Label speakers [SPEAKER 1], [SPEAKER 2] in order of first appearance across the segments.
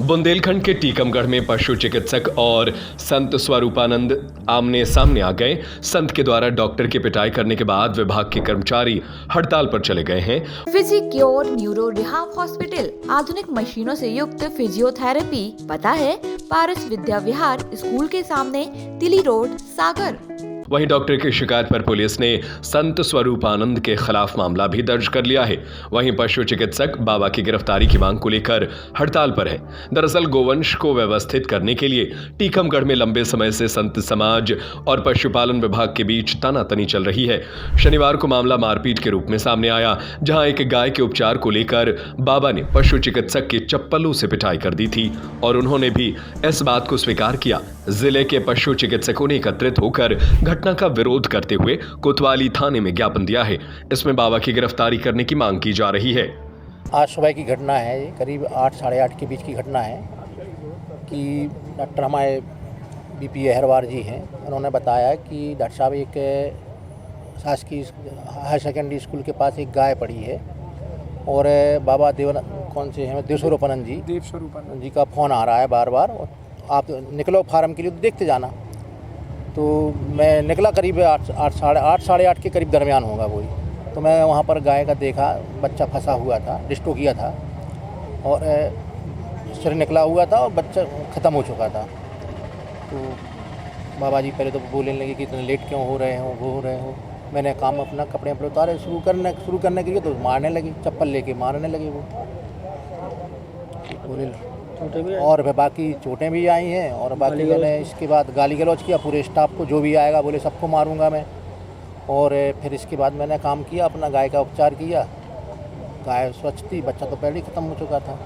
[SPEAKER 1] बुंदेलखंड के टीकमगढ़ में पशु चिकित्सक और संत स्वरूपानंद आमने सामने आ गए। संत के द्वारा डॉक्टर की पिटाई करने के बाद विभाग के कर्मचारी हड़ताल पर चले गए हैं।
[SPEAKER 2] फिजिक्योर न्यूरो रिहाब हॉस्पिटल, आधुनिक मशीनों से युक्त फिजियोथेरेपी। पता है पारस विद्या विहार स्कूल के सामने, तिली रोड, सागर।
[SPEAKER 1] वहीं डॉक्टर की शिकायत पर पुलिस ने संत स्वरूपानंद के खिलाफ मामला भी दर्ज कर लिया है। वहीं पशु चिकित्सक बाबा की गिरफ्तारी की मांग को लेकर हड़ताल पर है। दरअसल गोवंश को व्यवस्थित करने के लिए टीकमगढ़ में लंबे समय से संत समाज और पशुपालन विभाग के बीच तनातनी चल रही है। शनिवार को मामला मारपीट के रूप में सामने आया, जहां एक गाय के उपचार को लेकर बाबा ने पशु चिकित्सक की चप्पलों से पिटाई कर दी थी और उन्होंने भी इस बात को स्वीकार किया। जिले के पशु चिकित्सकों ने एकत्रित होकर घटना का विरोध करते हुए कोतवाली थाने में ज्ञापन दिया है। इसमें बाबा की गिरफ्तारी करने की मांग की जा रही है।
[SPEAKER 3] आज सुबह की घटना है, करीब 8 साढ़े 8 के बीच की घटना है कि डॉक्टर हमारे बीपी अहरवार जी हैं। उन्होंने बताया कि डॉक्टर साहब एक शासकीय हायर सेकेंडरी स्कूल के पास एक गाय पड़ी है और बाबा देवस्वरूपानंद जी का फ़ोन आ रहा है बार बार, आप निकलो फार्म के लिए तो देखते जाना। तो मैं निकला, करीब 8 साढ़े 8 के करीब दरमियान होगा वही। तो मैं वहाँ पर गाय का देखा, बच्चा फंसा हुआ था, डिस्टो किया था और सिर निकला हुआ था और बच्चा ख़त्म हो चुका था। तो बाबा जी पहले तो बोलने लगे कि इतने लेट क्यों हो रहे हो, वो हो रहे हो। मैंने काम अपना कपड़े अपने उतारे शुरू करने के लिए तो मारने लगी, चप्पल लेके मारने लगे वो और बाकी चोटें भी आई हैं और बाकी मैंने इसके बाद गाली गलौज किया पूरे स्टाफ को, जो भी आएगा बोले सबको मारूंगा मैं। और फिर इसके बाद मैंने काम किया, अपना गाय का उपचार किया। गाय स्वच्छ थी, बच्चा तो पहले ही ख़त्म हो चुका था।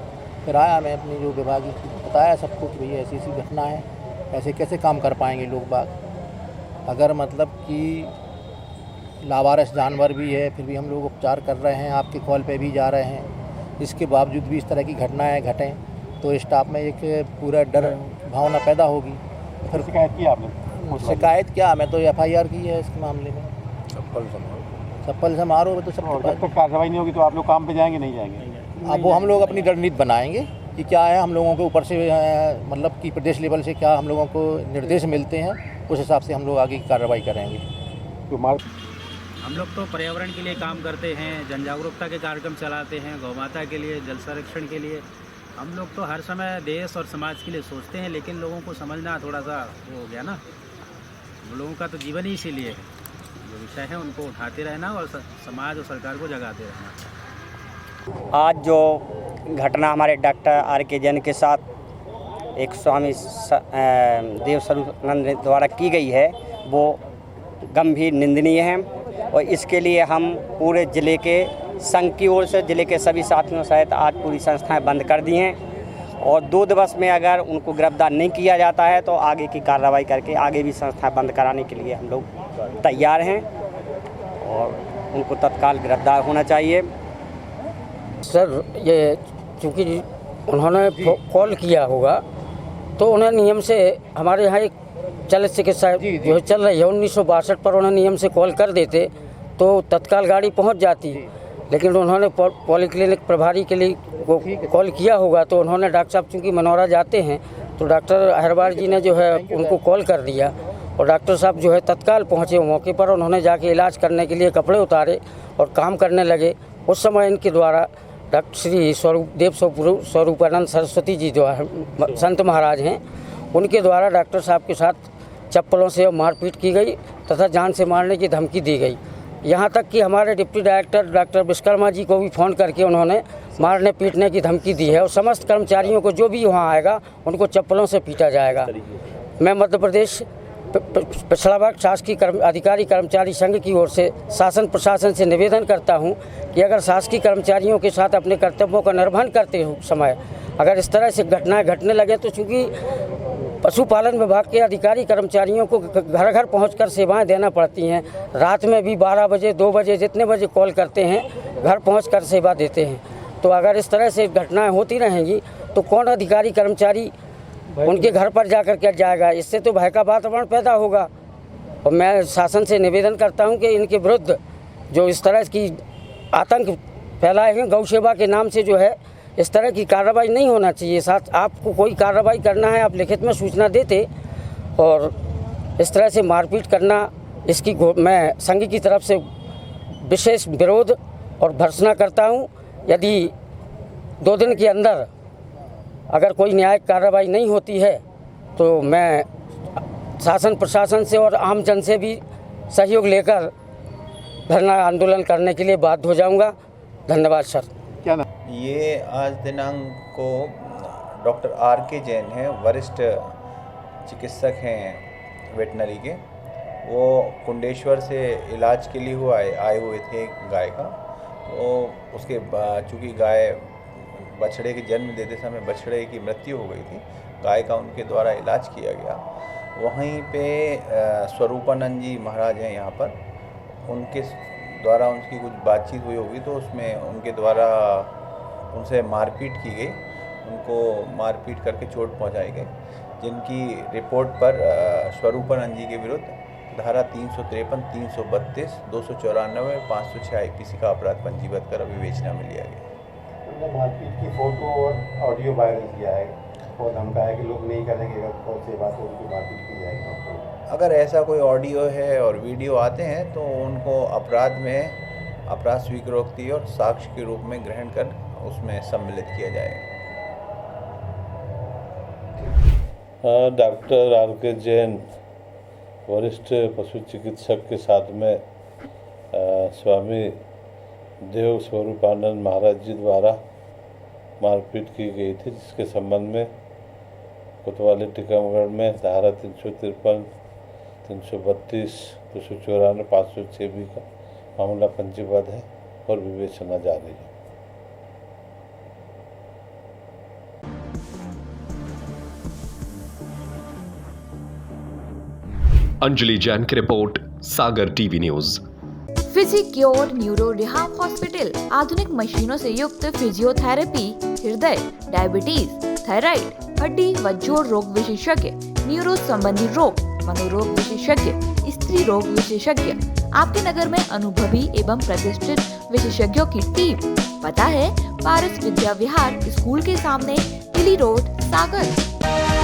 [SPEAKER 3] फिर आया मैं अपनी जो विभाग बताया सबको कि भैया ऐसी घटना है, ऐसे कैसे काम कर पाएंगे लोग बाग। अगर मतलब कि लावारिस जानवर भी है फिर भी हम लोग उपचार कर रहे हैं, आपके कॉल पे भी जा रहे हैं, इसके बावजूद भी इस तरह की घटनाएँ घटें तो स्टाफ में एक पूरा डर भावना पैदा होगी। फिर
[SPEAKER 4] शिकायत की आपने?
[SPEAKER 3] शिकायत क्या, मैं तो FIR की है इस मामले में। चप्पल से मारो तो सब
[SPEAKER 4] जब तक कार्रवाई नहीं होगी तो आप लोग काम पे जाएंगे नहीं जाएंगे?
[SPEAKER 3] अब वो हम लोग अपनी रणनीति बनाएंगे कि क्या है, हम लोगों के ऊपर से मतलब कि प्रदेश लेवल से क्या हम लोगों को निर्देश मिलते हैं, उस हिसाब से हम लोग आगे की कार्रवाई करेंगे।
[SPEAKER 4] तो
[SPEAKER 5] हम लोग तो पर्यावरण के लिए काम करते हैं, जन जागरूकता के कार्यक्रम चलाते हैं, गौ माता के लिए, जल संरक्षण के लिए। हम लोग तो हर समय देश और समाज के लिए सोचते हैं, लेकिन लोगों को समझना थोड़ा सा वो हो गया ना। हम लोगों का तो जीवन ही इसीलिए है, जो विषय है उनको उठाते रहना और समाज और सरकार को जगाते रहना।
[SPEAKER 6] आज जो घटना हमारे डॉक्टर RK जैन के साथ एक स्वामी देवस्वरूपानंद द्वारा की गई है वो गंभीर निंदनीय है और इसके लिए हम पूरे ज़िले के संघ की ओर से ज़िले के सभी साथियों सहित आज पूरी संस्थाएं बंद कर दी हैं और 2 दिवस में अगर उनको गिरफ्तार नहीं किया जाता है तो आगे की कार्रवाई करके आगे भी संस्थाएं बंद कराने के लिए हम लोग तैयार हैं और उनको तत्काल गिरफ्तार होना चाहिए।
[SPEAKER 7] सर ये चूँकि उन्होंने कॉल किया होगा तो उन्हें नियम से हमारे यहाँ एक चलित चिकित्सा जो चल रही है 1962 पर उन्हें नियम से कॉल कर देते तो तत्काल गाड़ी पहुंच जाती, लेकिन उन्होंने पॉलीक्लिनिक प्रभारी के लिए कॉल किया होगा तो उन्होंने डॉक्टर साहब चूँकि मनौरा जाते हैं तो डॉक्टर अहरवार जी ने जो है उनको कॉल कर दिया और डॉक्टर साहब जो है तत्काल पहुंचे मौके पर। उन्होंने जाके इलाज करने के लिए कपड़े उतारे और काम करने लगे। उस समय इनके द्वारा डॉक्टर श्री स्वरूपानंद सरस्वती जी जो है संत महाराज हैं, उनके द्वारा डॉक्टर साहब के साथ चप्पलों से मारपीट की गई तथा जान से मारने की धमकी दी गई। यहाँ तक कि हमारे deputy director doctor Vishwakarma ji को भी फ़ोन करके उन्होंने मारने पीटने की धमकी दी है और समस्त कर्मचारियों को जो भी वहाँ आएगा उनको चप्पलों से पीटा जाएगा। मैं मध्य प्रदेश पिछड़ा वर्ग शासकीय अधिकारी कर्मचारी संघ की ओर से शासन प्रशासन से निवेदन करता हूँ कि अगर शासकीय कर्मचारियों के साथ अपने कर्तव्यों का निर्वहन करते समय अगर इस तरह से घटनाएँ घटने लगे तो चूँकि पशुपालन विभाग के अधिकारी कर्मचारियों को घर घर पहुंचकर सेवाएं देना पड़ती हैं। रात में भी 12 बजे 2 बजे जितने बजे कॉल करते हैं घर पहुंचकर सेवा देते हैं। तो अगर इस तरह से घटनाएं होती रहेंगी तो कौन अधिकारी कर्मचारी उनके घर पर जाकर क्या जाएगा? इससे तो भय का वातावरण पैदा होगा। और मैं शासन से निवेदन करता हूं कि इनके विरुद्ध जो इस तरह की आतंक फैलाए हैं गौ सेवा के नाम से जो है इस तरह की कार्रवाई नहीं होना चाहिए। साथ आपको कोई कार्रवाई करना है, आप लिखित में सूचना देते, और इस तरह से मारपीट करना, इसकी मैं संघ की तरफ से विशेष विरोध और भर्त्सना करता हूं। यदि 2 दिन के अंदर अगर कोई न्यायिक कार्रवाई नहीं होती है तो मैं शासन प्रशासन से और आम जन से भी सहयोग लेकर धरना आंदोलन करने के लिए बाध्य हो जाऊंगा। धन्यवाद सर।
[SPEAKER 4] क्या नाम?
[SPEAKER 8] ये आज दिनांक को डॉक्टर R.K. जैन हैं, वरिष्ठ चिकित्सक हैं वेटनरी के। वो कुंडेश्वर से इलाज के लिए आए हुए थे गाय का। तो उसके चूँकि गाय बछड़े के जन्म देते समय बछड़े की मृत्यु हो गई थी, गाय का उनके द्वारा इलाज किया गया। वहीं पे स्वरूपानंद जी महाराज हैं यहाँ पर, उनके द्वारा उनकी कुछ बातचीत हुई होगी, तो उसमें उनके द्वारा उनसे मारपीट की गई, उनको मारपीट करके चोट पहुँचाई गई, जिनकी रिपोर्ट पर स्वरूपानंद जी के विरुद्ध धारा 353, 332, 294, 506 IPC का अपराध पंजीबद्ध कर विवेचना में लिया गया।
[SPEAKER 4] उन्होंने मारपीट की फोटो और ऑडियो वायरल किया है और धमकाया कि लोग नहीं करेंगे, अगर कौन सी बात होगी तो मारपीट की जाएगी।
[SPEAKER 8] अगर ऐसा कोई ऑडियो है और वीडियो आते हैं तो उनको अपराध में अपराध स्वीकारोक्ति और साक्ष्य के रूप में ग्रहण कर उसमें सम्मिलित किया जाएगा।
[SPEAKER 9] Doctor R.K. जैन वरिष्ठ पशु चिकित्सक के साथ में स्वामी देव स्वरूपानंद महाराज जी द्वारा मारपीट की गई थी, जिसके संबंध में कोतवाली टीकमगढ़ में धारा 353, 332, 294, 506 भी का मामला पंजीबद्ध है और विवेचना जारी है।
[SPEAKER 1] अंजलि जैन की रिपोर्ट, Sagar TV news.
[SPEAKER 2] Physicure neuro rehab hospital आधुनिक मशीनों से युक्त फिजियोथेरेपी, हृदय, डायबिटीज, थायराइड, हड्डी व जोड़ रोग विशेषज्ञ, न्यूरो संबंधी रोग, मनोरोग विशेषज्ञ, स्त्री रोग विशेषज्ञ। आपके नगर में अनुभवी एवं प्रतिष्ठित विशेषज्ञों की टीम। पता है पारस विद्या विहार स्कूल के सामने, तिली रोड, सागर।